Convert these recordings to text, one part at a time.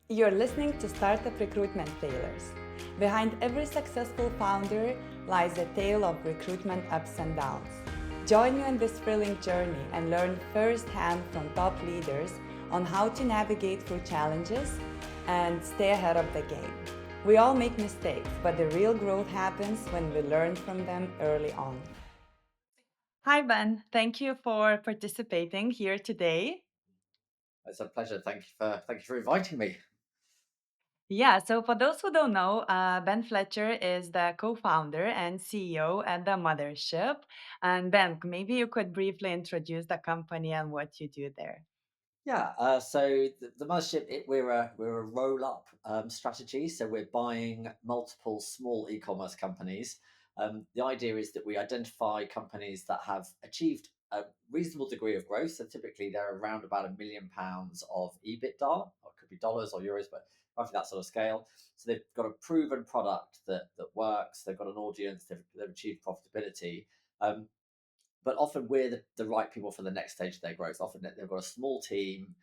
You're listening to Startup Recruitment Failures. Behind every successful founder lies a tale of recruitment ups and downs. Join me on this thrilling journey and learn firsthand from top leaders on how to navigate through challenges and stay ahead of the game. We all make mistakes, but the real growth happens when we learn from them early on. Hi, Ben. Thank you for participating here today. It's a pleasure. Thank you for inviting me. Yeah, so for those who don't know, Ben Fletcher is the co founder and CEO at The Mothership. And Ben, maybe you could briefly introduce the company and what you do there. Yeah. So the mothership, we're a roll up strategy. So we're buying multiple small e-commerce companies. The idea is that we identify companies that have achieved a reasonable degree of growth. So typically they're around about £1 million of EBITDA, or it could be dollars or euros, but roughly that sort of scale. So they've got a proven product that works. They've got an audience. They've achieved profitability. Um, but often we're the right people for the next stage of their growth. Often they've got a small team.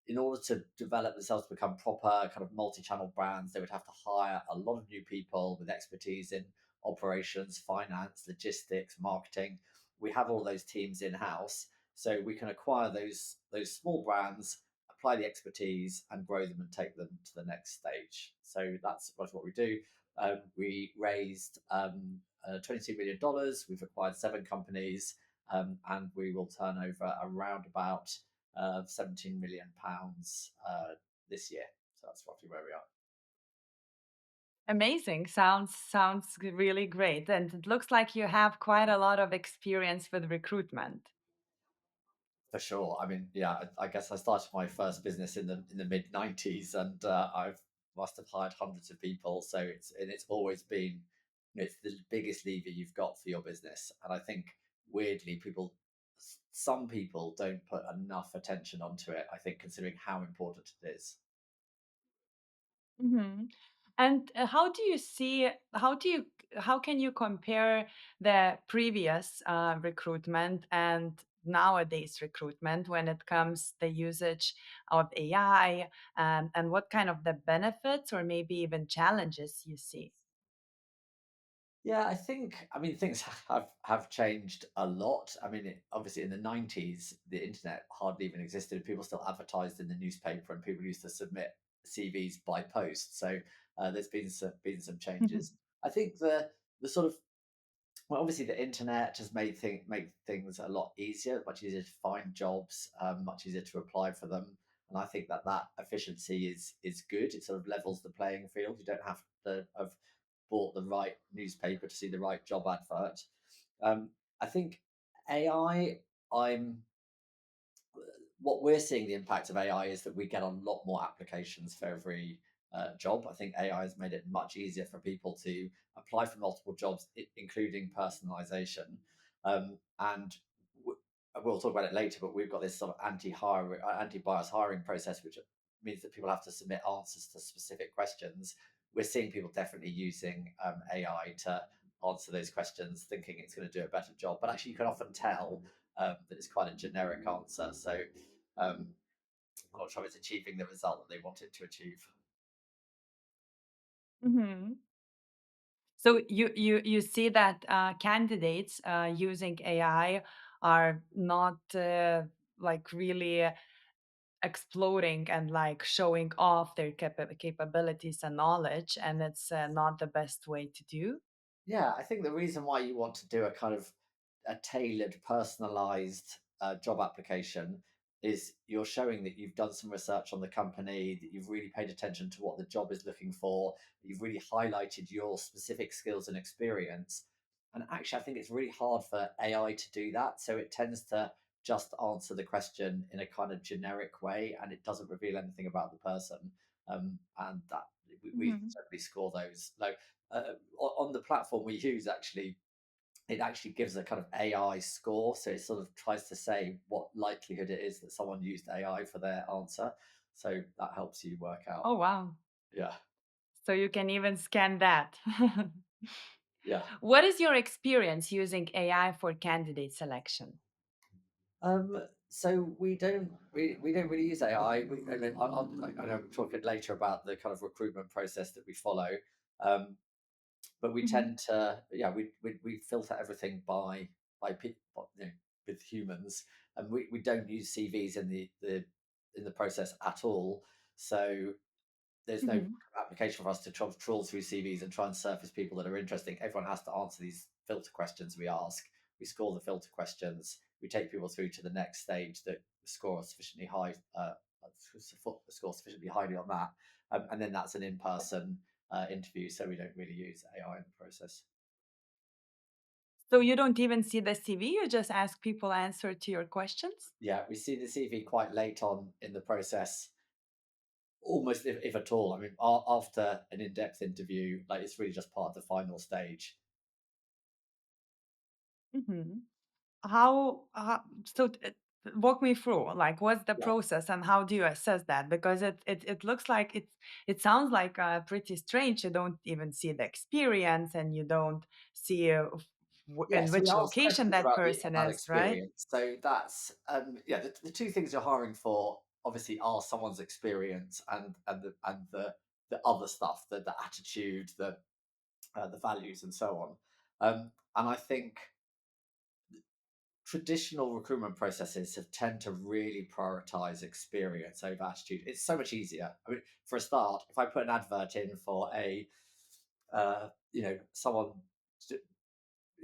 In order to develop themselves to become proper kind of multi-channel brands, they would have to hire a lot of new people with expertise in operations, finance, logistics, marketing. We have all those teams in house, so we can acquire those small brands, apply the expertise, and grow them and take them to the next stage. So that's what we do. We raised $22 million. We've acquired 7 companies, and we will turn over around about £17 million this year. So that's roughly where we are. Amazing. Sounds really great. And it looks like you have quite a lot of experience with recruitment. For sure. I mean, yeah, I guess I started my first business in the mid 90s, and I've must have hired hundreds of people. So it's always been, it's the biggest lever you've got for your business. And I think weirdly, some people don't put enough attention onto it. I think considering how important it is. Mhm. And how can you compare the previous recruitment and nowadays recruitment when it comes the usage of AI, and what kind of the benefits or maybe even challenges you see? Yeah, I mean, things have changed a lot. I mean, obviously in the 90s, the internet hardly even existed. People still advertised in the newspaper, and people used to submit CVs by post. So there's been some changes. I think the sort of, well, obviously the internet has made things a lot easier, much easier to find jobs, much easier to apply for them. And I think that efficiency is good. It sort of levels the playing field. You don't have to have bought the right newspaper to see the right job advert. I think AI. I'm What we're seeing the impact of AI is that we get a lot more applications for every job. I think AI has made it much easier for people to apply for multiple jobs, including personalization. And we'll talk about it later, but we've got this sort of anti-bias hiring process, which means that people have to submit answers to specific questions. We're seeing people definitely using AI to answer those questions, thinking it's going to do a better job. But actually, you can often tell that it's quite a generic answer. So um, I'm not sure it's achieving the result that they want it to achieve. Mhm. So you see that candidates using AI are not like really exploding and like showing off their capabilities and knowledge, and it's not the best way to do. Yeah, I think the reason why you want to do a kind of a tailored, personalized job application is you're showing that you've done some research on the company, that you've really paid attention to what the job is looking for, that you've really highlighted your specific skills and experience. And actually, I think it's really hard for AI to do that. So it tends to just answer the question in a kind of generic way, and it doesn't reveal anything about the person. And that we Mhm. certainly score those low on the platform we use. Actually, it actually gives a kind of AI score, so it sort of tries to say what likelihood it is that someone used AI for their answer. So that helps you work out. Oh wow. Yeah, So you can even scan that. yeah. What is your experience using AI for candidate selection? So we don't really use AI. And then I know I'm talking later about the kind of recruitment process that we follow, um, but we Mhm. tend to we filter everything by people, with humans, and we don't use CVs in the process at all. So there's no Mhm. application for us to trawl through CVs and try and surface people that are interesting. Everyone has to answer these filter questions we ask. We score the filter questions. We take people through to the next stage that score sufficiently high, score sufficiently highly on that, and then that's an in-person interview. So we don't really use AI in the process. So you don't even see the CV, you just ask people answer to your questions? Yeah, we see the CV quite late on in the process, almost if at all. I mean, after an in-depth interview, like it's really just part of the final stage. Mhm. Walk me through, like, what's the Yeah. process and how do you assess that? Because it looks like it sounds like pretty strange. You don't even see the experience and you don't see Yeah, in so we which ask location questions that about the person about is, right? experience. So that's the two things you're hiring for obviously are someone's experience and the other stuff, the attitude, the values, and so on. And I think traditional recruitment processes have tend to really prioritize experience over attitude. It's so much easier. I mean, for a start, if I put an advert in for a someone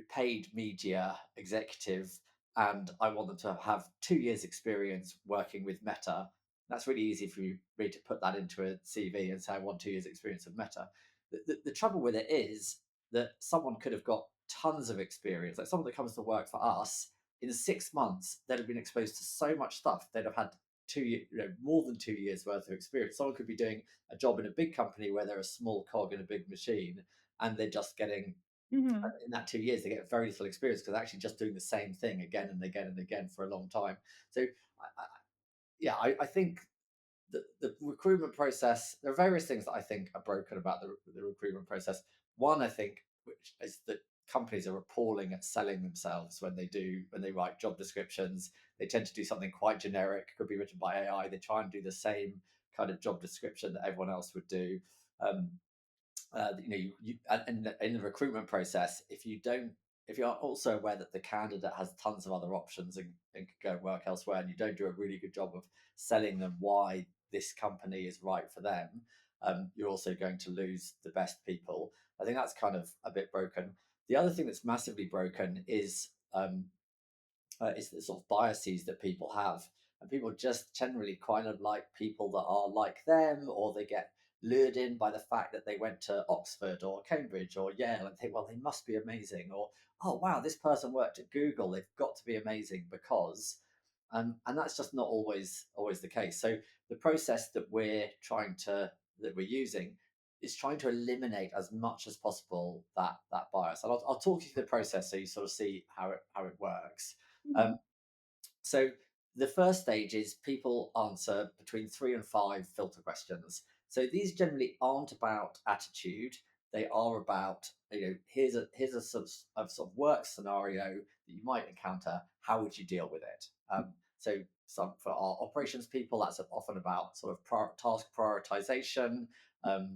paid media executive and I want them to have 2 years experience working with Meta, that's really easy for me to put that into a CV and say I want 2 years experience of Meta. The trouble with it is that someone could have got tons of experience, like someone that comes to work for us in 6 months, they'd have been exposed to so much stuff. They'd have had more than 2 years worth of experience. Someone could be doing a job in a big company where they're a small cog in a big machine, and they're just getting Mhm. in that 2 years, they get very little experience because they're actually just doing the same thing again and again and again for a long time. So, I think the recruitment process, there are various things that I think are broken about the recruitment process. One, I think, which is that companies are appalling at selling themselves when they write job descriptions. They tend to do something quite generic, could be written by AI. They try and do the same kind of job description that everyone else would do. Um, and in the recruitment process, if you're also aware that the candidate has tons of other options and could go and work elsewhere, and you don't do a really good job of selling them why this company is right for them, you're also going to lose the best people. I think that's kind of a bit broken. The other thing that's massively broken is the sort of biases that people have. And people just generally kind of like people that are like them, or they get lured in by the fact that they went to Oxford or Cambridge or Yale and think, well, they must be amazing. Or, oh, wow, this person worked at Google. They've got to be amazing because. And that's just not always the case. So the process that we're using is trying to eliminate as much as possible that bias. And I'll talk you through the process so you sort of see how it works. Mhm. Um, so the first stage is people answer between 3 and 5 filter questions. So these generally aren't about attitude. They are about, here's a sort of work scenario that you might encounter. How would you deal with it? So some for our operations people, that's often about sort of task prioritization.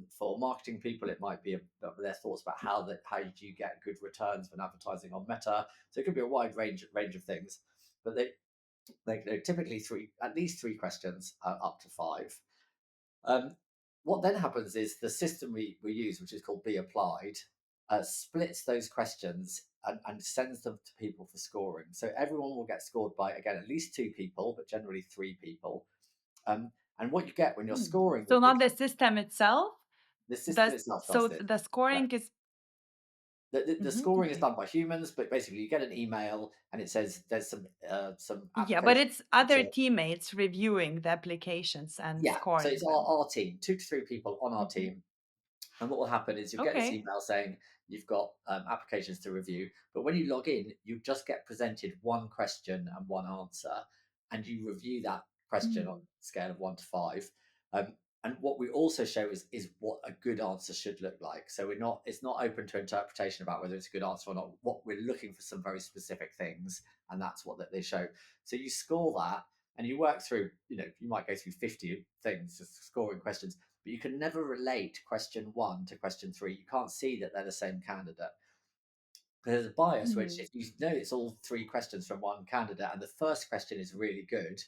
For marketing people, it might be about their thoughts about how do you get good returns when advertising on Meta. So it could be a wide range of things, but they're typically at least 3 questions, up to 5. Um, what then happens is the system we use, which is called Be Applied, splits those questions and sends them to people for scoring. So everyone will get scored by, again, at least 2 people, but generally 3 people. And what you get when you're Mm. scoring So the not the system itself, the system itself does this. the Yeah. scoring is The Mhm, scoring is okay. done by humans, but basically you get an email and it says there's some Yeah, but applications it's other to. teammates reviewing the applications and Yeah, so scoring it's them. our team, 2 to 3 people on our Mhm. team. And what will happen is you'll get this Okay. email saying you've got applications to review. But when you log in, you just get presented one question and one answer, and you review that question on a Mm. scale of 1 to 5. Um, and what we also show is what a good answer should look like. So we're not it's not open to interpretation about whether it's a good answer or not. What we're looking for some very specific things, and that's what that they show. So you score that, and you work through. You might go through 50 things, just scoring questions, but you can never relate question one to question three. You can't see that they're the same candidate. There's a bias which, Mhm. if you know it's all three questions from one candidate and the first question is really good,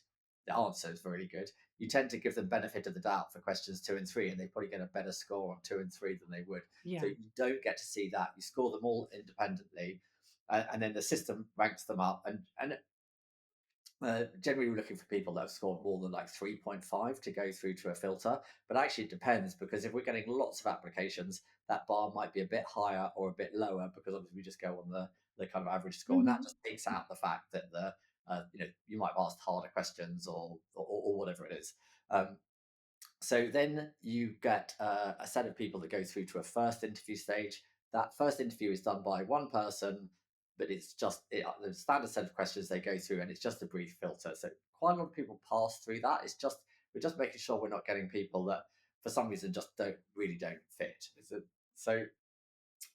the answer is really good, you tend to give them benefit of the doubt for questions two and three, and they probably get a better score on two and three than they would. So Yeah. you don't get to see that. You score them all independently, and then the system ranks them up. And generally, we're looking for people that have scored more than like 3.5 to go through to a filter. But actually, it depends, because if we're getting lots of applications, that bar might be a bit higher or a bit lower, because obviously we just go on the kind of average score, and that Mhm. just takes out the fact that you might have asked harder questions, or whatever it is. Um, so then you get a set of people that go through to a first interview stage. That first interview is done by one person, but the standard set of questions they go through, and it's just a brief filter. So quite a lot of people pass through that. We're just making sure we're not getting people that for some reason just don't fit. So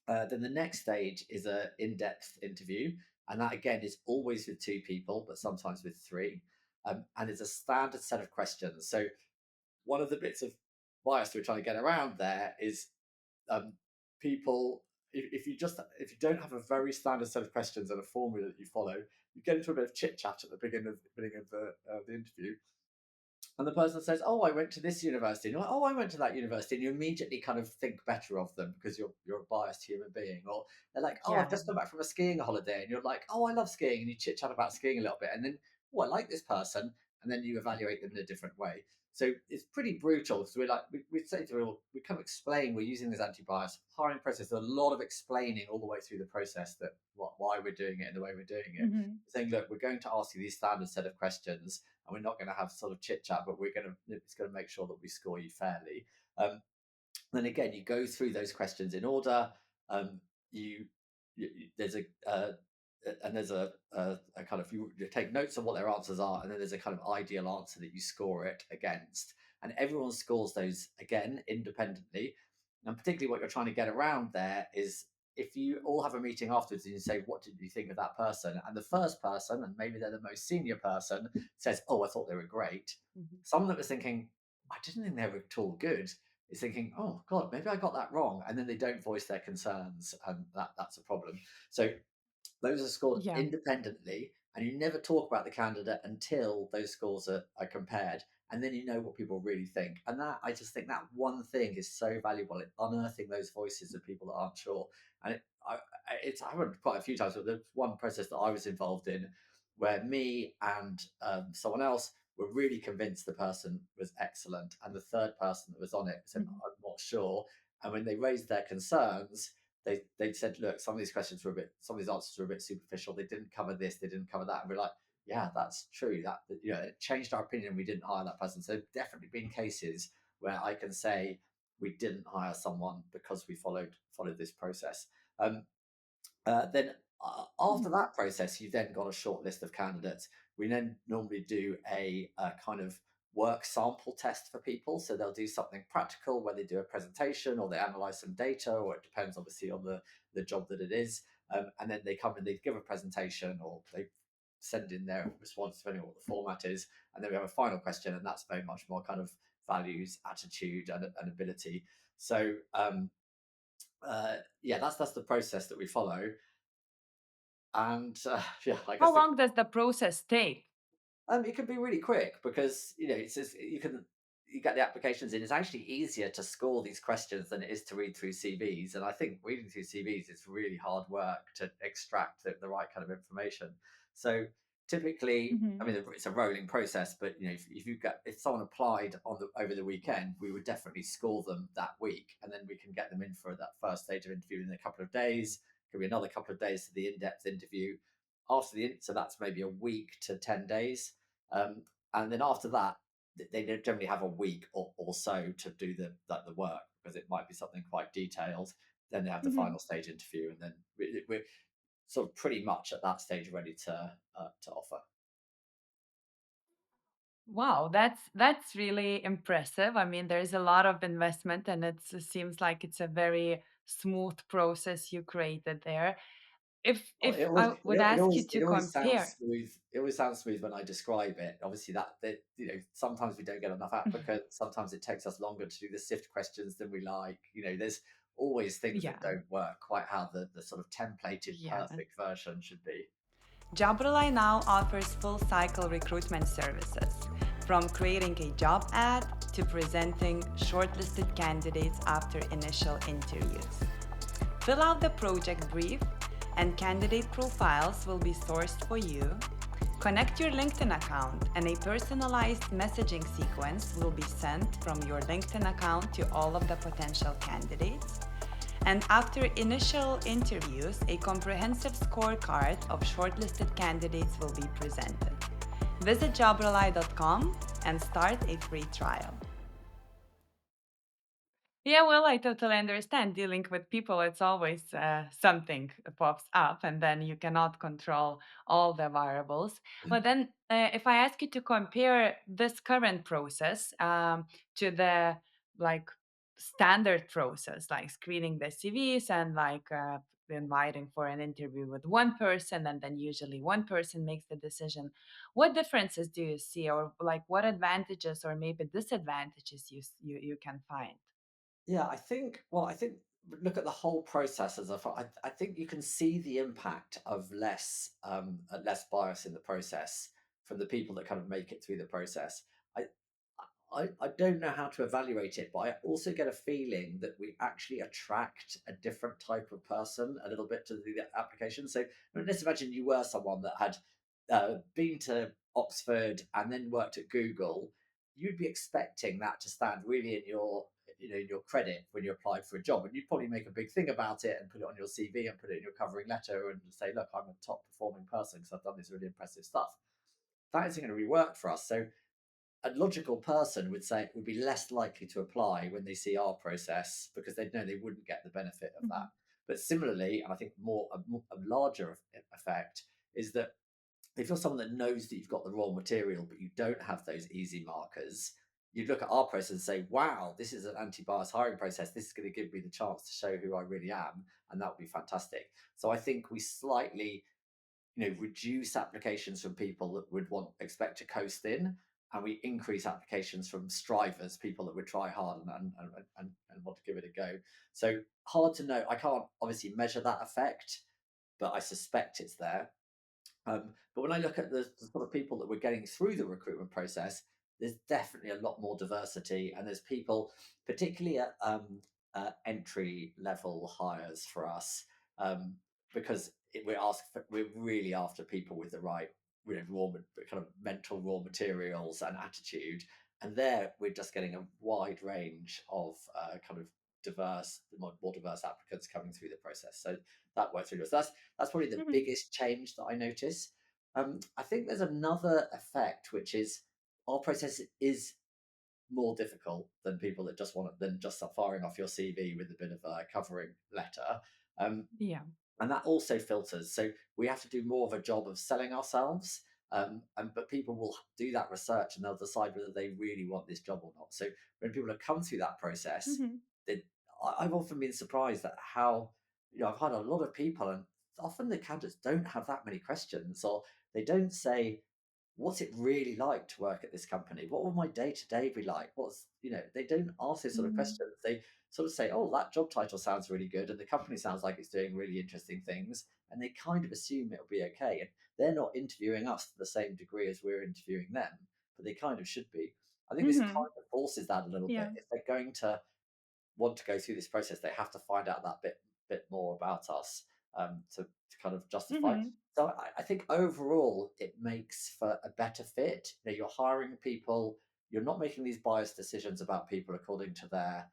then the next stage is a in-depth interview, and that again is always with two people, but sometimes with three. And it's a standard set of questions. So one of the bits of bias we're trying to get around there is, um, people, if you don't have a very standard set of questions and a formula that you follow, you get into a bit of chit chat at the beginning of the interview, and the person says, "Oh, I went to this university," and you're like, "Oh, I went to that university," and you immediately kind of think better of them because you're a biased human being. Or they're like, "Oh, I've Yeah. just come back from a skiing holiday," and you're like, "Oh, I love skiing," and you chit chat about skiing a little bit, and then, "Oh, I like this person," and then you evaluate them in a different way. So it's pretty brutal. So we say to people, we kind of explain we're using this anti-bias hiring process. There's a lot of explaining all the way through the process, that why we're doing it and the way we're doing it. Mhm. Saying, look, we're going to ask you these standard set of questions, and we're not going to have sort of chit chat, but it's going to make sure that we score you fairly. Um, then again, you go through those questions in order. Um, you, there's a kind of, you take notes of what their answers are, and then there's a kind of ideal answer that you score it against, and everyone scores those again independently. And particularly, what you're trying to get around there is, if you all have a meeting afterwards and you say, "What did you think of that person?" and the first person, and maybe they're the most senior person, says, "Oh, I thought they were great," Mhm. someone that was thinking, "I didn't think they were at all good," is thinking, "Oh God, maybe I got that wrong," and then they don't voice their concerns, and that's a problem. So those are scored Yeah. independently, and you never talk about the candidate until those scores are compared, and then you know what people really think. And that, I just think that one thing is so valuable in unearthing those voices of people that aren't sure. And it's happened quite a few times. But there's one process that I was involved in where me and someone else were really convinced the person was excellent, and the third person that was on it said, Mhm. "I'm not sure." And when they raised their concerns, they said, "Look, some of these some of these answers were a bit superficial. They didn't cover this, they didn't cover that." And we're like, "Yeah, that's true. It changed our opinion. We didn't hire that person." So there've definitely been cases where I can say we didn't hire someone because we followed this process. Um, then after Mhm. that process, you've then got a short list of candidates. We then normally do a kind of work sample test for people. So they'll do something practical where they do a presentation or they analyze some data, or it depends obviously on the job that it is. And then they come and they give a presentation, or they send in their response depending on what the format is. And then we have a final question, and that's very much more kind of values, attitude, and ability. So yeah, that's the process that we follow. And yeah, I guess How long does the process take? it can be really quick, because it's just, you get the applications in. It's actually easier to score these questions than it is to read through CVs. And I think reading through CVs is really hard work to extract the right kind of information. So typically, I Mhm. mean, it's a rolling process, but if someone applied over the weekend, we would definitely score them that week, and then we can get them in for that first stage of interview in a couple of days. Could be another couple of days to the in-depth interview. So that's maybe a week to 10 days, and then after that, they generally have a week or so to do the work, because it might be something quite detailed. Then they have the Mhm. final stage interview, and then we're sort of pretty much at that stage ready to offer. Wow, that's really impressive. I mean, there's a lot of investment, and it seems like it's a very smooth process you created there. Oh, If I would ask you to it always sounds compare, smooth. It always sounds smooth when I describe it. Obviously, that sometimes we don't get enough applicants. Sometimes it takes us longer to do the sift questions than we like. There's always things that yeah, don't work quite how the sort of templated yeah. perfect version should be. Jobrely now offers full cycle recruitment services, from creating a job ad to presenting shortlisted candidates after initial interviews. Fill out the project brief, and candidate profiles will be sourced for you. Connect your LinkedIn account, and a personalized messaging sequence will be sent from your LinkedIn account to all of the potential candidates. And after initial interviews, a comprehensive scorecard of shortlisted candidates will be presented. Visit jobrely.com and start a free trial. Yeah, well, I totally understand. Dealing with people, it's always something pops up, and then you cannot control all the variables. But then, if I ask you to compare this current process to the like standard process, like screening the CVs and inviting for an interview with one person, and then usually one person makes the decision. What differences do you see, or like what advantages or maybe disadvantages you can find? Yeah, I think look at the whole process as I think you can see the impact of less bias in the process from the people that kind of make it through the process. I, I don't know how to evaluate it, but I also get a feeling that we actually attract a different type of person a little bit to the application. So let's imagine you were someone that had been to Oxford and then worked at Google. You'd be expecting that to stand really in your credit when you applied for a job, and you'd probably make a big thing about it and put it on your CV and put it in your covering letter and say, "Look, I'm a top performing person because I've done this really impressive stuff." That isn't going to really work for us. So a logical person would be less likely to apply when they see our process because they'd know they wouldn't get the benefit of that. Mhm. But similarly, and I think a larger effect is that if you're someone that knows that you've got the raw material, but you don't have those easy markers, you look at our process and say, wow, this is an anti-bias hiring process. This is going to give me the chance to show who I really am. And that would be fantastic. So I think we slightly reduce applications from people that would expect to coast in, and we increase applications from strivers, people that would try hard and want to give it a go. So hard to know. I can't obviously measure that effect, but I suspect it's there. But when I look at the sort of people that we're getting through the recruitment process, there's definitely a lot more diversity, and there's people, particularly at entry level hires for us, um, because we're really after people with the right kind of mental raw materials and attitude, and there we're just getting a wide range of kind of more diverse applicants coming through the process. So that works really well. So that's probably the Mhm. biggest change that I notice. I think there's another effect, which is our process is more difficult than people that just firing off your CV with a bit of a covering letter. Um, Yeah. and that also filters. So we have to do more of a job of selling ourselves. But people will do that research and they'll decide whether they really want this job or not. So when people have come through that process, Mhm. they, I've often been surprised at how I've had a lot of people, and often the candidates don't have that many questions, or they don't say, what's it really like to work at this company? What will my day to day be like? They don't ask those sort of Mm. questions. They sort of say, oh, that job title sounds really good. And the company sounds like it's doing really interesting things. And they kind of assume it'll be okay. And they're not interviewing us to the same degree as we're interviewing them, but they kind of should be. I think this Mhm. kind of forces that a little bit. Yeah. If they're going to want to go through this process, they have to find out that bit more about us to kind of justify. Mhm. So I think overall it makes for a better fit. You're hiring people. You're not making these biased decisions about people according to their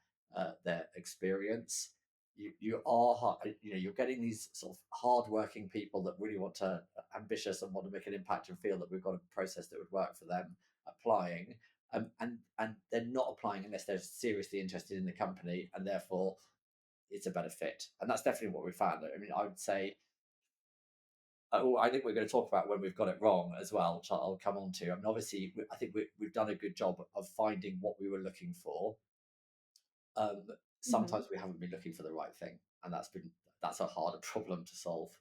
experience. You're getting these sort of hardworking people that really want to ambitious and want to make an impact and feel that we've got a process that would work for them applying, and they're not applying unless they're seriously interested in the company, and therefore it's a better fit. And that's definitely what we found. I mean, I would say Oh, I think we're going to talk about when we've got it wrong as well, which I'll come on to. I mean, obviously, I think we've done a good job of finding what we were looking for. Um, Mhm. Sometimes we haven't been looking for the right thing, and that's a harder problem to solve.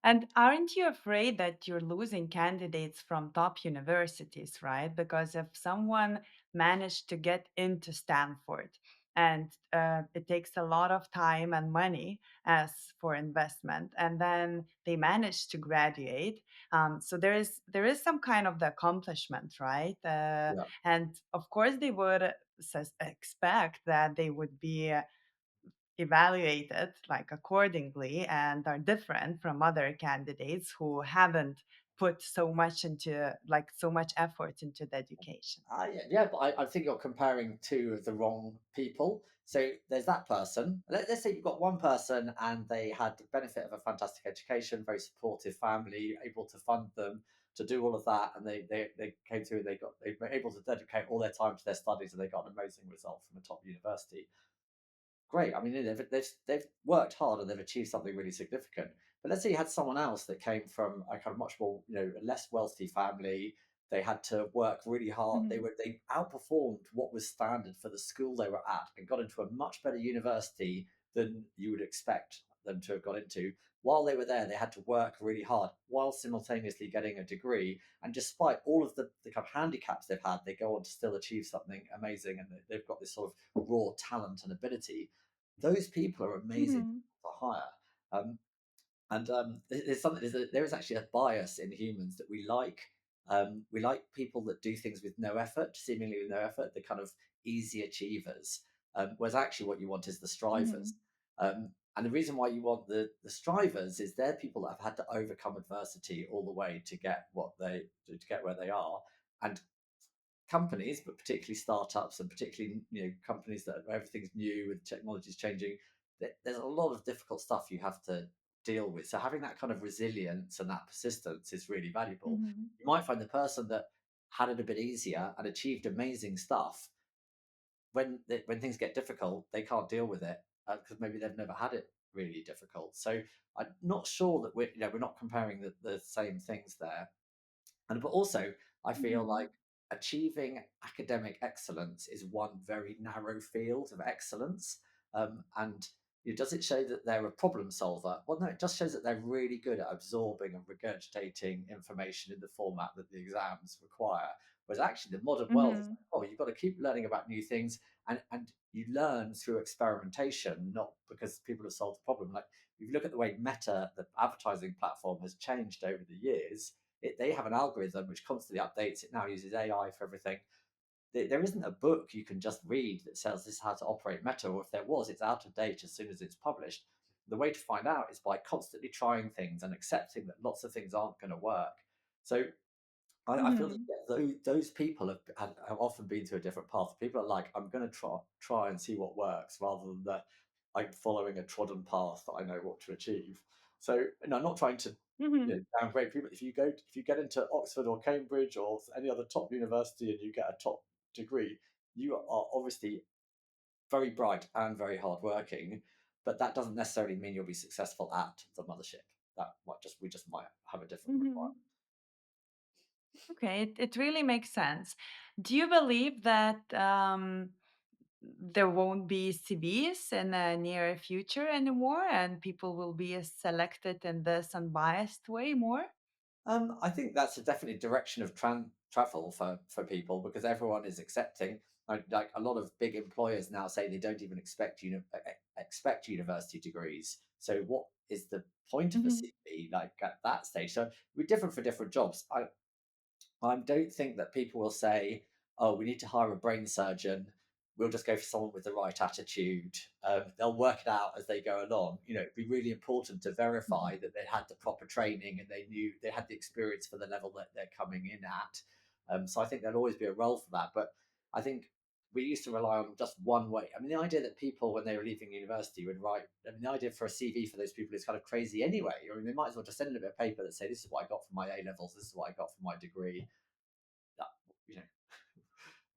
And aren't you afraid that you're losing candidates from top universities, right? Because if someone managed to get into Stanford and it takes a lot of time and money as for investment, and then they manage to graduate, so there is some kind of the accomplishment, right? Yeah. And of course, they would expect that they would be evaluated like accordingly and are different from other candidates who haven't put so much into like so much effort into the education. Yeah, yeah, but I think you're comparing two of the wrong people. So there's that person. Let's say you've got one person and they had the benefit of a fantastic education, very supportive family, able to fund them to do all of that, and they came through. They were able to dedicate all their time to their studies, and they got an amazing result from a top university. Great. I mean, they've worked hard and they've achieved something really significant. But let's say you had someone else that came from a kind of much more, less wealthy family. They had to work really hard. Mhm. They outperformed what was standard for the school they were at and got into a much better university than you would expect them to have got into. While they were there, they had to work really hard while simultaneously getting a degree. And despite all of the kind of handicaps they've had, they go on to still achieve something amazing. And they've got this sort of raw talent and ability. Those people are amazing Mhm. to hire. Um, and there is actually a bias in humans that we like people that do things with no effort, seemingly with no effort, the kind of easy achievers. Whereas actually what you want is the strivers. Mhm. And the reason why you want the strivers is they're people that have had to overcome adversity all the way to get to get where they are. And companies, but particularly startups and particularly companies that everything's new with technology's changing, there's a lot of difficult stuff you have to deal with. So having that kind of resilience and that persistence is really valuable. Mhm. You might find the person that had it a bit easier and achieved amazing stuff when things get difficult, they can't deal with it because maybe they've never had it really difficult. So I'm not sure that we're not comparing the same things there. And but also, I feel Mhm. like achieving academic excellence is one very narrow field of excellence. And does it show that they're a problem solver? Well, no, it just shows that they're really good at absorbing and regurgitating information in the format that the exams require. Whereas actually, the modern world is Mhm. like, oh, you've got to keep learning about new things, and you learn through experimentation, not because people have solved the problem. Like if you look at the way Meta, the advertising platform, has changed over the years, they have an algorithm which constantly updates. It now uses AI for everything. There isn't a book you can just read that says this is how to operate Meta, or if there was, it's out of date as soon as it's published. The way to find out is by constantly trying things and accepting that lots of things aren't going to work. So I feel that Mhm. those people have often been to a different path. People are like, I'm going to try and see what works, rather than that I'm following a trodden path that I know what to achieve. So, I'm not trying to Mhm. downgrade people. If you get into Oxford or Cambridge or any other top university and you get a top degree, you are obviously very bright and very hardworking, but that doesn't necessarily mean you'll be successful at the mothership. That might just we just might have a different requirement. Mhm. Okay, it really makes sense. Do you believe that there won't be CVs in the near future anymore, and people will be selected in this unbiased way more? I think that's a definitely direction of travel for people because everyone is accepting. Like a lot of big employers now say they don't even expect university degrees. So what is the point of a Mhm. CV like at that stage? So we're different for different jobs. I don't think that people will say, "Oh, we need to hire a brain surgeon. We'll just go for someone with the right attitude." They'll work it out as they go along. It'd be really important to verify Mhm. that they had the proper training and they knew they had the experience for the level that they're coming in at. So I think there'll always be a role for that. But I think we used to rely on just one way. I mean, the idea that people, when they were leaving university, would write. I mean, the idea for a CV for those people is kind of crazy anyway. I mean, they might as well just send in a bit of paper that say, "This is what I got from my A levels. This is what I got from my degree." That you know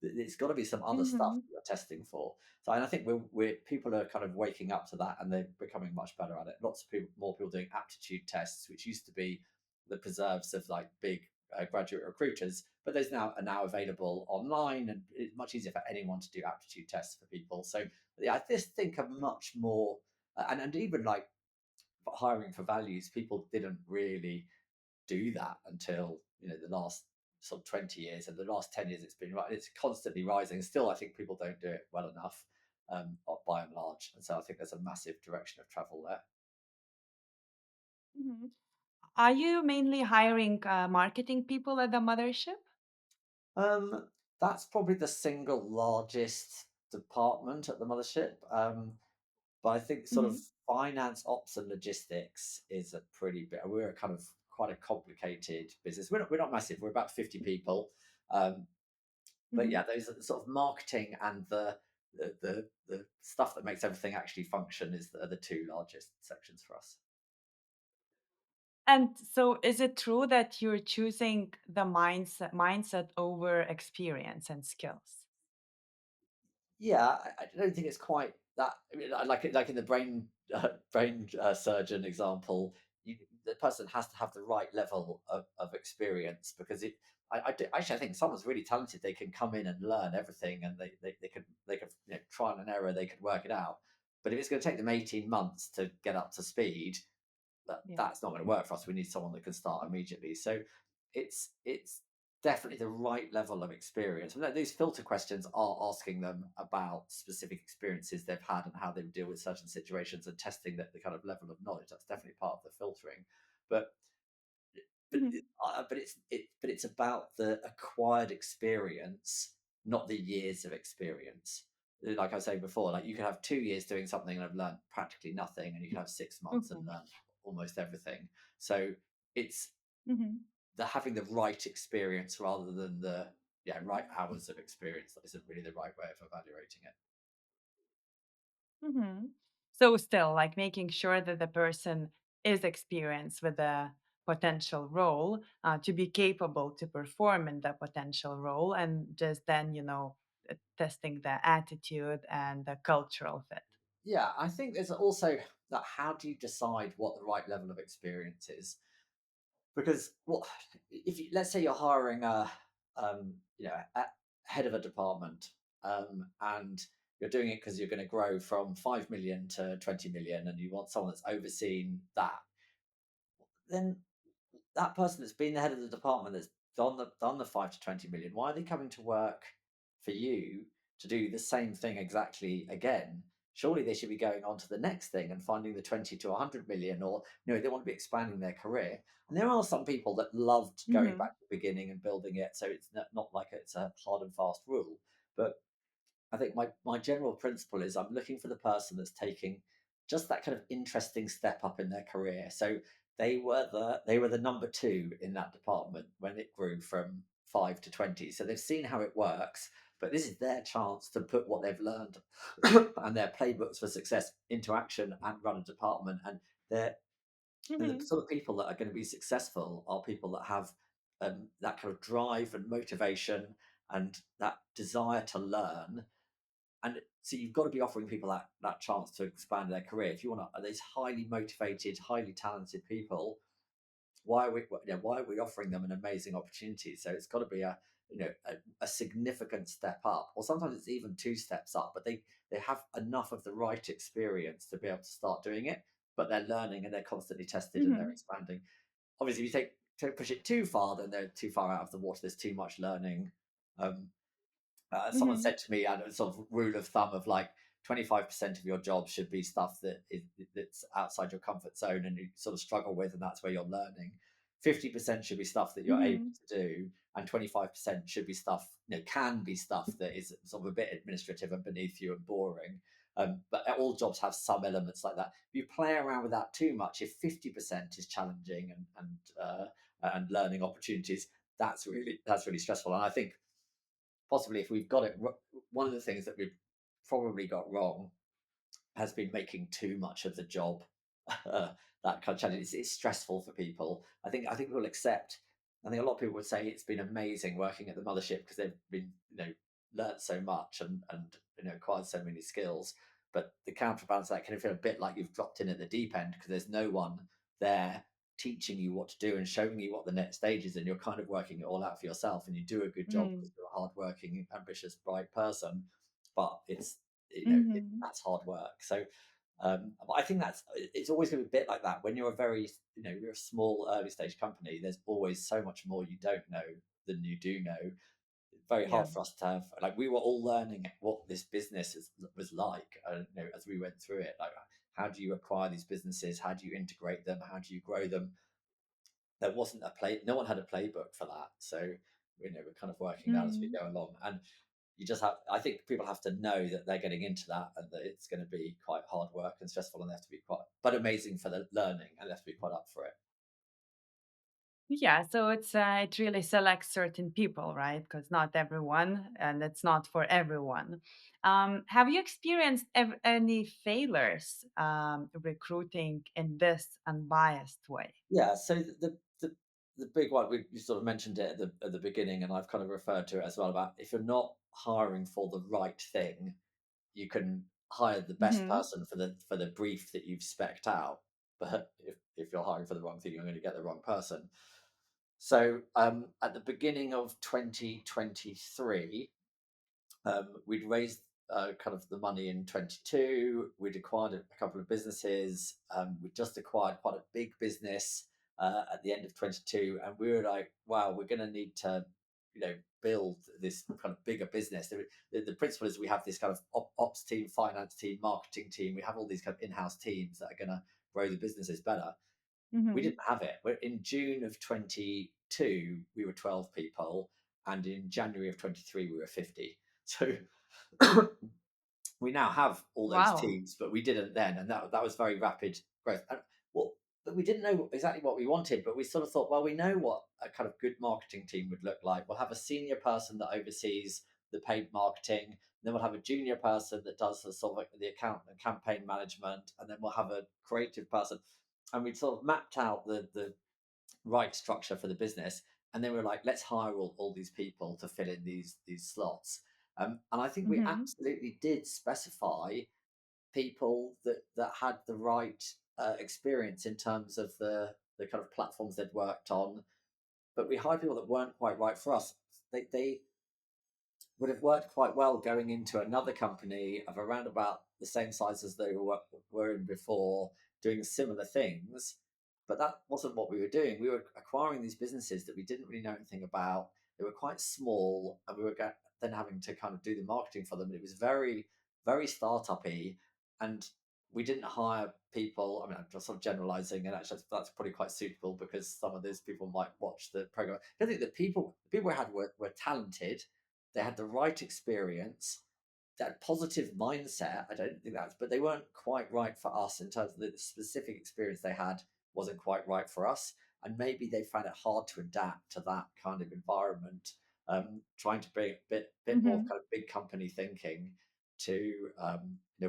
It's got to be some other stuff Mm-hmm. that you're testing for. So, and I think we're people are kind of waking up to that, and they're becoming much better at it. Lots of people, more people doing aptitude tests, which used to be the preserves of like big graduate recruiters, but those now are now available online, and it's much easier for anyone to do aptitude tests for people. So, yeah, I just think a much more, and even like hiring for values, people didn't really do that until the last sort of 20 years, and the last 10 years it's constantly rising. Still, I think people don't do it well enough, by and large, and so I think there's a massive direction of travel there. Mm-hmm. Are you mainly hiring marketing people at the mothership? um, that's probably the single largest department at the mothership, but I think sort of Mm-hmm. finance, ops, and logistics is a pretty bit. We're a kind of quite a complicated business. We're not massive. We're about 50 people. um, but Mm-hmm. yeah, those are the sort of marketing and the stuff that makes everything actually function are the two largest sections for us. And so, is it true that you're choosing the mindset over experience and skills? Yeah, I don't think it's quite that. I mean, like in the brain surgeon example, you, the person has to have the right level of experience, because actually I think someone's really talented. They can come in and learn everything, and they could trial and error. They could work it out. But if it's going to take them 18 months to get up to speed, Yeah. that's not going to work for us. We need someone that can start immediately. So it's definitely the right level of experience. And these filter questions are asking them about specific experiences they've had and how they would deal with certain situations, and testing that the kind of level of knowledge. That's definitely part of the filtering. But but Mm-hmm. it's about the acquired experience, not the years of experience. Like I was saying before, like you could have 2 years doing something and have learned practically nothing, and you could have 6 months and Mm-hmm. learn almost everything. So it's Mm-hmm. the having the right experience rather than the right hours of experience that isn't really the right way of evaluating it. Mm-hmm. So, still, like making sure that the person is experienced with the potential role to be capable to perform in the potential role, and just then, testing the attitude and the cultural fit. Yeah, I think there's also that, how do you decide what the right level of experience is? Because what if you, let's say you're hiring a head of a department, and you're doing it because you're going to grow from 5 million to 20 million, and you want someone that's overseen that, then that person that's been the head of the department, that's done the 5 to 20 million, why are they coming to work for you to do the same thing exactly again? Surely they should be going on to the next thing and finding the 20 to 100 million, or they want to be expanding their career. And there are some people that loved going Mm-hmm. back to the beginning and building it, so it's not like it's a hard and fast rule. But I think my general principle is I'm looking for the person that's taking just that kind of interesting step up in their career. So they were the number two in that department when it grew from 5 to 20. So they've seen how it works, but this is their chance to put what they've learned and their playbooks for success into action and run a department. They're and the Mm-hmm. sort of people that are going to be successful are people that have that kind of drive and motivation and that desire to learn. And so you've got to be offering people that chance to expand their career. If you want to, these highly motivated, highly talented people, why are we offering them an amazing opportunity? So it's got to be a significant step up, or sometimes it's even two steps up. But they have enough of the right experience to be able to start doing it, but they're learning and they're constantly tested and they're Mm-hmm. expanding. Obviously, if you push it too far, then they're too far out of the water. There's too much learning. Um, Someone Mm-hmm. said to me, a sort of rule of thumb of like 25% of your job should be stuff that's outside your comfort zone and you sort of struggle with, and that's where you're learning. 50% should be stuff that you're able Mm-hmm. to do, and 25% should be stuff, can be stuff that is sort of a bit administrative and beneath you and boring. But all jobs have some elements like that. If you play around with that too much, if 50% is challenging and learning opportunities, that's really stressful. And I think possibly if we've got it, one of the things that we've probably got wrong has been making too much of the job that kind of challenge. It's stressful for people. I think we'll accept. I think a lot of people would say it's been amazing working at the mothership because they've been learned so much and acquired so many skills. But the counterbalance of that can feel a bit like you've dropped in at the deep end because there's no one there teaching you what to do and showing you what the next stage is, and you're kind of working it all out for yourself. And you do a good job Mm. because you're a hardworking, ambitious, bright person, but Mhm. that's hard work. So I think it's always going to be a bit like that when you're a very you're a small early stage company. There's always so much more you don't know than you do know. Very Yeah. hard for us to have, like, we were all learning what this business was like, as we went through it. Like, how do you acquire these businesses? How do you integrate them? How do you grow them? There wasn't a play. No one had a playbook for that. So we're kind of working that as we Mhm. go along. And you just have, I think people have to know that they're getting into that and that it's going to be quite hard work and stressful, and they have to be quite, but amazing for the learning, and they have to be quite up for it. Yeah, so it really selects certain people, right? Because not everyone, and it's not for everyone. Have you experienced any failures recruiting in this unbiased way? Yeah. So the big one, you sort of mentioned it at the beginning, and I've kind of referred to it as well, about if you're not hiring for the right thing, you can hire the best Hmm. person for the brief that you've specced out. But if you're hiring for the wrong thing, you're going to get the wrong person. So at the beginning of 2023, we'd raised kind of the money in 22. We'd acquired a couple of businesses. We just acquired quite a big business at the end of 22, and we were like, wow, we're going to need to build this kind of bigger business. The principle is we have this kind of ops team, finance team, marketing team. We have all these kind of in-house teams that are going to grow the businesses better. We Hmm. didn't have it. In June of 22, we were 12 people, and in January of 23, we were 50. So we now have all those Wow. teams, but we didn't then, and that was very rapid growth. And, well, but we didn't know exactly what we wanted, but we sort of thought, well, we know what a kind of good marketing team would look like. We'll have a senior person that oversees the paid marketing, then we'll have a junior person that does the sort of like the account and campaign management, and then we'll have a creative person. And we sort of mapped out the right structure for the business, and then we were like, let's hire all these people to fill in these slots. And I think we Hmm. absolutely did specify people that had the right experience in terms of the kind of platforms they'd worked on, but we hired people that weren't quite right for us. They would have worked quite well going into another company of around about the same size as they were in before, doing similar things. But that wasn't what we were doing. We were acquiring these businesses that we didn't really know anything about. They were quite small, and we were then having to kind of do the marketing for them. And it was very, very startup-y, and we didn't hire people. I mean, I'm just sort of generalizing, and actually, that's probably quite suitable because some of those people might watch the program. I think the people we had were talented. They had the right experience, that positive mindset. I don't think that's, but they weren't quite right for us in terms of the specific experience they had wasn't quite right for us. And maybe they found it hard to adapt to that kind of environment. Trying to bring a bit more Hmm. kind of big company thinking to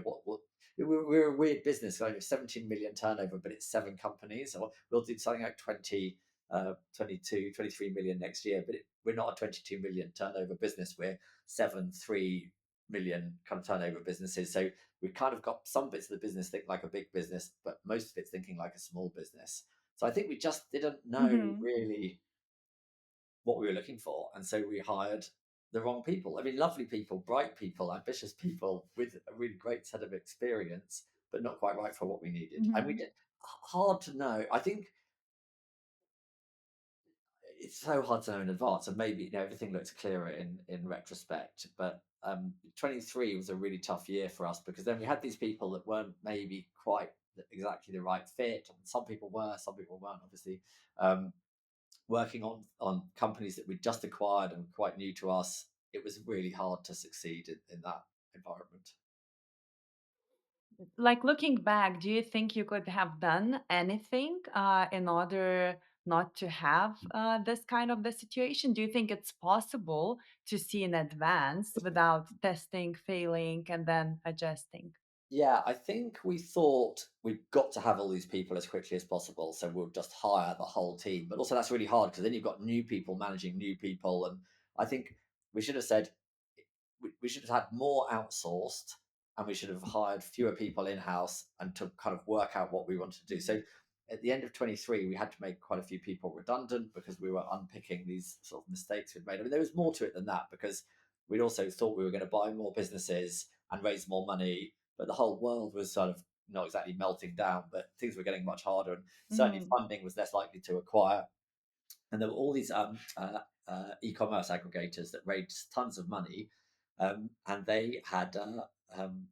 what we're a weird business, like 17 million turnover, but it's 7 companies. So we'll do something like 22, 23 million next year, but we're not a 22 million turnover business. We're 3 million kind of turnover businesses. So we've kind of got some bits of the business think like a big business, but most of it's thinking like a small business. So I think we just didn't know Hmm. really what we were looking for. And so we hired the wrong people. I mean, lovely people, bright people, ambitious people with a really great set of experience, but not quite right for what we needed. And we Hmm. did hard to know. I think it's so hard to know in advance, and maybe everything looks clearer in retrospect. But 23 was a really tough year for us because then we had these people that weren't maybe quite exactly the right fit. Some people were, some people weren't. Obviously, um, working on companies that we'd just acquired and quite new to us, it was really hard to succeed in that environment. Like looking back, do you think you could have done anything in order not to have this kind of the situation? Do you think it's possible to see in advance without testing, failing, and then adjusting? Yeah, I think we thought we've got to have all these people as quickly as possible, so we'll just hire the whole team. But also, that's really hard because then you've got new people managing new people, and I think we should have said we should have had more outsourced, and we should have hired fewer people in house and to kind of work out what we wanted to do. So at the end of 23, we had to make quite a few people redundant because we were unpicking these sort of mistakes we'd made. I mean, there was more to it than that because we'd also thought we were going to buy more businesses and raise more money, but the whole world was sort of not exactly melting down, but things were getting much harder, and certainly Mhm. funding was less likely to acquire. And there were all these e-commerce aggregators that raised tons of money, and they had um,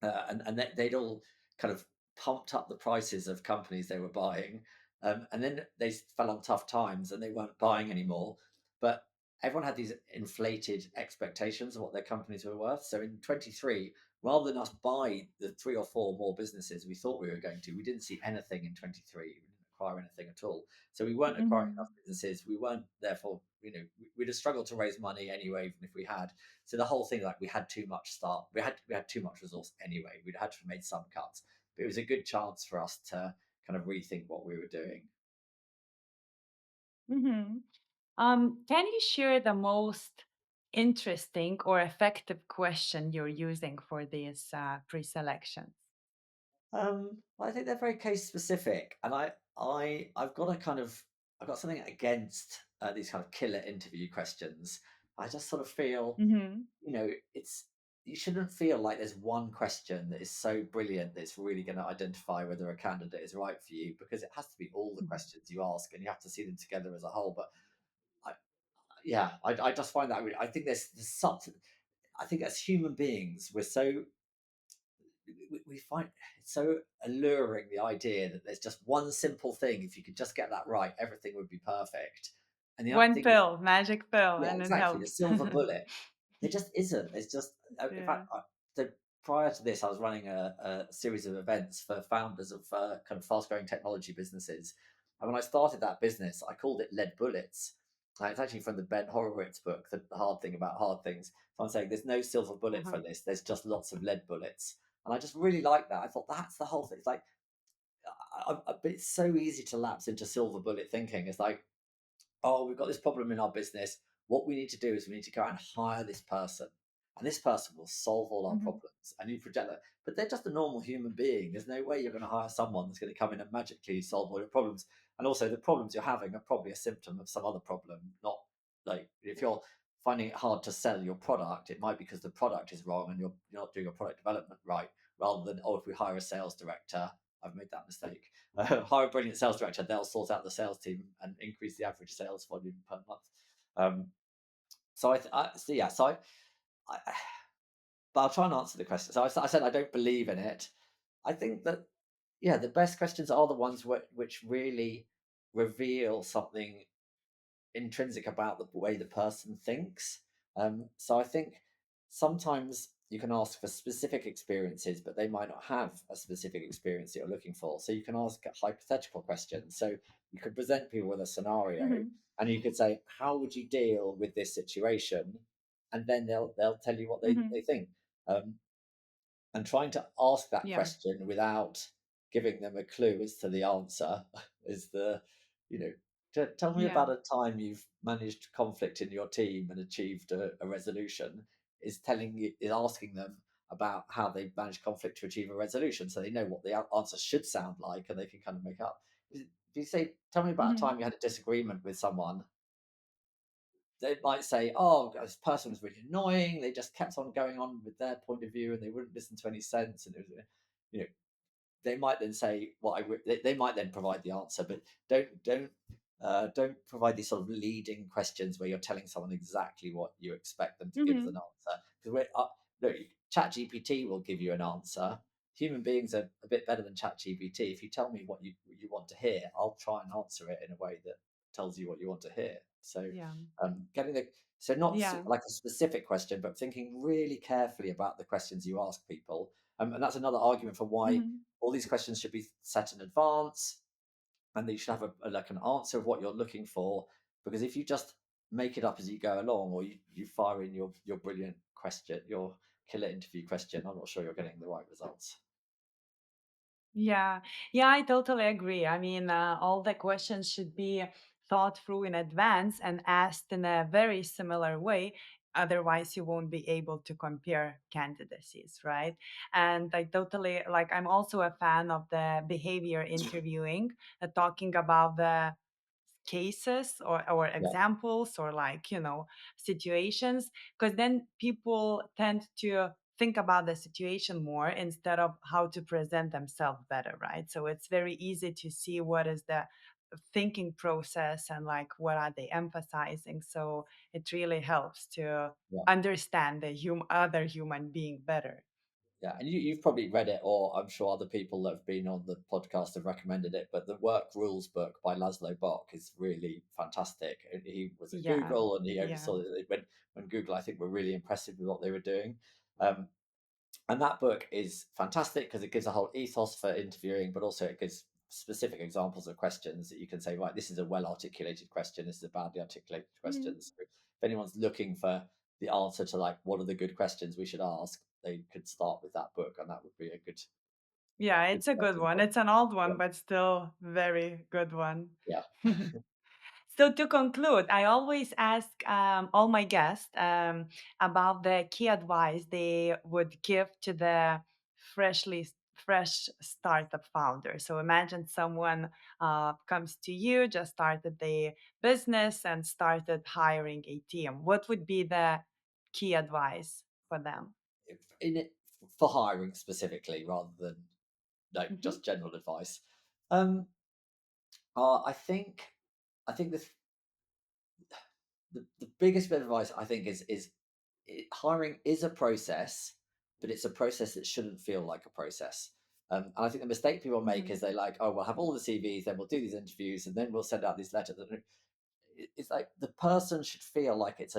and they'd all kind of pumped up the prices of companies they were buying, and then they fell on tough times and they weren't buying anymore. But everyone had these inflated expectations of what their companies were worth. So in 23, rather than us buy the three or four more businesses we thought we were going to, we didn't see anything in 23. We didn't acquire anything at all. So we weren't acquiring enough Mhm. businesses. We weren't, therefore, we'd have struggled to raise money anyway, even if we had. So the whole thing, like we had too much start, we had too much resource anyway. We'd had to have made some cuts, but it was a good chance for us to kind of rethink what we were doing. Mhm. Can you share the most interesting or effective question you're using for these pre-selections? I think they're very case specific, and I've got a kind of I've got something against these kind of killer interview questions. I just sort of feel, Mhm. it's you shouldn't feel like there's one question that is so brilliant that it's really going to identify whether a candidate is right for you, because it has to be all the Mhm. questions you ask and you have to see them together as a whole. But I, yeah, I just find that I think there's something. I think as human beings, we find it's so alluring, the idea that there's just one simple thing. If you could just get that right, everything would be perfect. And the other One thing is, pill, magic pill, yeah, and it exactly, the helps. silver bullet. There just isn't. It's just, in Yeah. fact, so prior to this, I was running a series of events for founders of kind of fast growing technology businesses. And when I started that business, I called it Lead Bullets. It's actually from the Ben Horowitz book, the Hard Thing About Hard Things. So I'm saying there's no silver bullet for Uh-huh. this. There's just lots of lead bullets. And I just really like that. I thought that's the whole thing. It's like, but it's so easy to lapse into silver bullet thinking. It's like, oh, we've got this problem in our business. What we need to do is we need to go out and hire this person, and this person will solve all our Mhm. problems. And you project that, but they're just a normal human being. There's no way you're going to hire someone that's going to come in and magically solve all your problems. And also, the problems you're having are probably a symptom of some other problem. Not like if you're finding it hard to sell your product, it might be because the product is wrong and you're not doing your product development right. Rather than, oh, if we hire a sales director, I've made that mistake. Hire a brilliant sales director, they'll sort out the sales team and increase the average sales volume per month. Um, so yeah, I, but I'll try and answer the question. So I said I don't believe in it. I think that, yeah, the best questions are the ones which really reveal something intrinsic about the way the person thinks. So I think sometimes you can ask for specific experiences, but they might not have a specific experience that you're looking for. So you can ask hypothetical questions. So you could present people with a scenario, Mhm. and you could say, "How would you deal with this situation?" And then they'll tell you what they Mhm. think. Um, and trying to ask that Yeah. question without giving them a clue as to the answer is the, you know, tell me Yeah. about a time you've managed conflict in your team and achieved a resolution, is telling you, is asking them about how they managed conflict to achieve a resolution, so they know what the answer should sound like and they can kind of make up. If you say, tell me about a Mhm. time you had a disagreement with someone, they might say, "Oh, this person was really annoying. They just kept on going on with their point of view, and they wouldn't listen to any sense." And it was, you know, they might then say they might then provide the answer, but don't provide these sort of leading questions where you're telling someone exactly what you expect them to give as an Mhm. answer. Because look, Chat GPT will give you an answer. Human beings are a bit better than Chat GPT. If you tell me what you want to hear, I'll try and answer it in a way that tells you what you want to hear. So Yeah. getting the so not Yeah. like a specific question, but thinking really carefully about the questions you ask people. And that's another argument for why Mhm. all these questions should be set in advance, and that you should have like an answer of what you're looking for. Because if you just make it up as you go along, or you fire in your brilliant question, your killer interview question, I'm not sure you're getting the right results. Yeah. Yeah, I totally agree. I mean, all the questions should be thought through in advance and asked in a very similar way. Otherwise you won't be able to compare candidacies, right? And I totally, like, I'm also a fan of the behavior interviewing, talking about the cases or Yeah, examples or, like, situations, because then people tend to think about the situation more instead of how to present themselves better, right? So it's very easy to see what is the thinking process and, like, what are they emphasizing. So it really helps to yeah. understand the other human being better. Yeah, and you've probably read it, or I'm sure other people that have been on the podcast have recommended it. But the Work Rules book by Laszlo Bock is really fantastic. He was at Yeah, Google, and he yeah. oversaw it when Google, I think, were really impressive with what they were doing. Um, and that book is fantastic because it gives a whole ethos for interviewing, but also it gives specific examples of questions that you can say, right, this is a well articulated question, this is a badly articulated Mhm. question. So if anyone's looking for the answer to, like, what are the good questions we should ask, they could start with that book, and that would be a Yeah, good it's a good starting one. point. It's an old one, Yeah, but still very good one. yeah, So to conclude, I always ask all my guests about the key advice they would give to the fresh startup founder. So imagine someone comes to you, just started the business and started hiring a team. What would be the key advice for them? in it for hiring specifically rather than like Hmm. just general advice. Um, uh, I think I think the biggest bit of advice I think is hiring is a process, but it's a process that shouldn't feel like a process. And I think the mistake people make Hmm. is they like, oh, we'll have all the CVs, then we'll do these interviews, and then we'll send out these letters. It's like the person should feel like it's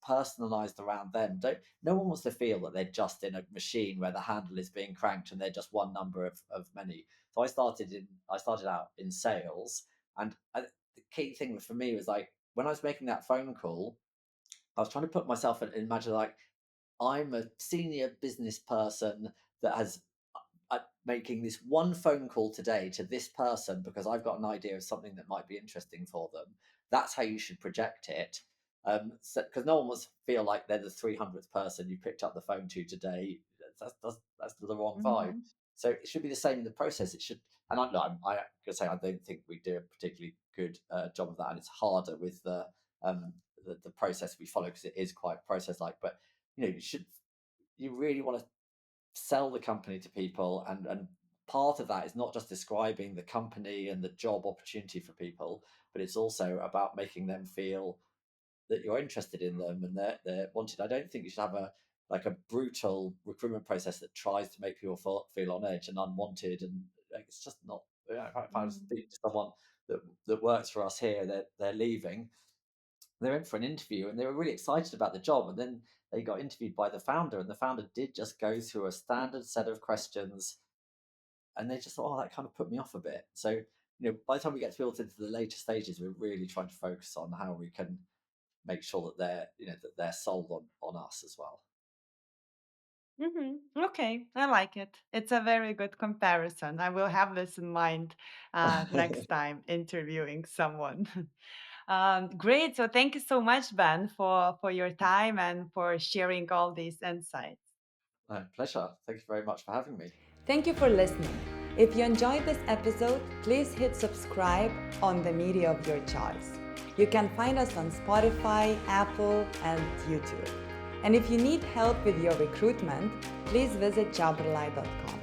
personalized around them. Don't No one wants to feel that they're just in a machine where the handle is being cranked and they're just one number of many. So I started out in sales, and the key thing for me was, like, when I was making that phone call, I was trying to put myself in, imagine, like, I'm a senior business person that has making this one phone call today to this person because I've got an idea of something that might be interesting for them. That's how you should project it. Because no one wants to feel like they're the 300th person you picked up the phone to today. That's the wrong vibe. Hmm. So it should be the same in the process. It should, and I could say I don't think we do a particularly good job of that, and it's harder with the process we follow because it is quite process like. But you really want to sell the company to people, and part of that is not just describing the company and the job opportunity for people, but it's also about making them feel that you're interested in them and they're wanted. I don't think you should have a brutal recruitment process that tries to make people feel on edge and unwanted, and, like, it's just not. If I was Hmm. speaking to someone that works for us here, they're leaving, they went for an interview and they were really excited about the job, and then they got interviewed by the founder, and the founder did just go through a standard set of questions, and they just thought, oh, that kind of put me off a bit. So, by the time we get built into the later stages, we're really trying to focus on how we can make sure that they're sold on us as well. Hmm. Okay, I like it. It's a very good comparison. I will have this in mind next time interviewing someone. Great. So thank you so much, Ben, for your time and for sharing all these insights. Pleasure. Thank you very much for having me. Thank you for listening. If you enjoyed this episode, please hit subscribe on the media of your choice. You can find us on Spotify, Apple, and YouTube. And if you need help with your recruitment, please visit jobrely.com.